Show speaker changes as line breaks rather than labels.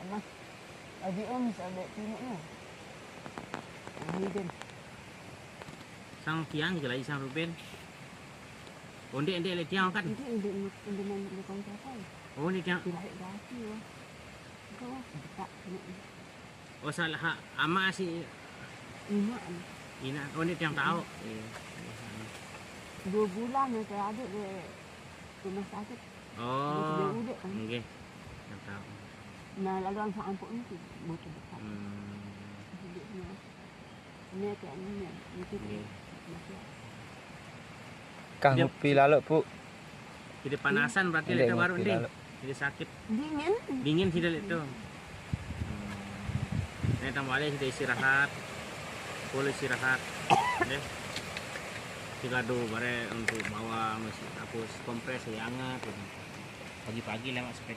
Mas. Adi om sampai timuknya. Ini kan.
Sang tiang je lagi sang Ruben. Ondek le tiang kan.
Ini main kau siapa?
Oh ni tiang.
Tidak gasi wah. Kau tak kena.
Oh salah ama si
Ina.
ina. Oh ni tiang tahu.
2 bulan ya saya ada di rumah sakit.
Oh.
Udah kan.
Nggih. Tiang tahu.
Nah lalu ang sa ampok ni bocor dekat. Ini kayak ini ya. Itu masih.
Kang ngopi lalu, Bu.
Jadi panasan berarti itu baru nih. Jadi sakit.
Dingin.
Dingin sih itu. Ini tambah lagi sudah istirahat. Boleh istirahat. Deh. Jika bare untuk bawa masih hapus kompres yang hangat. Pagi-pagi lewat sepeda.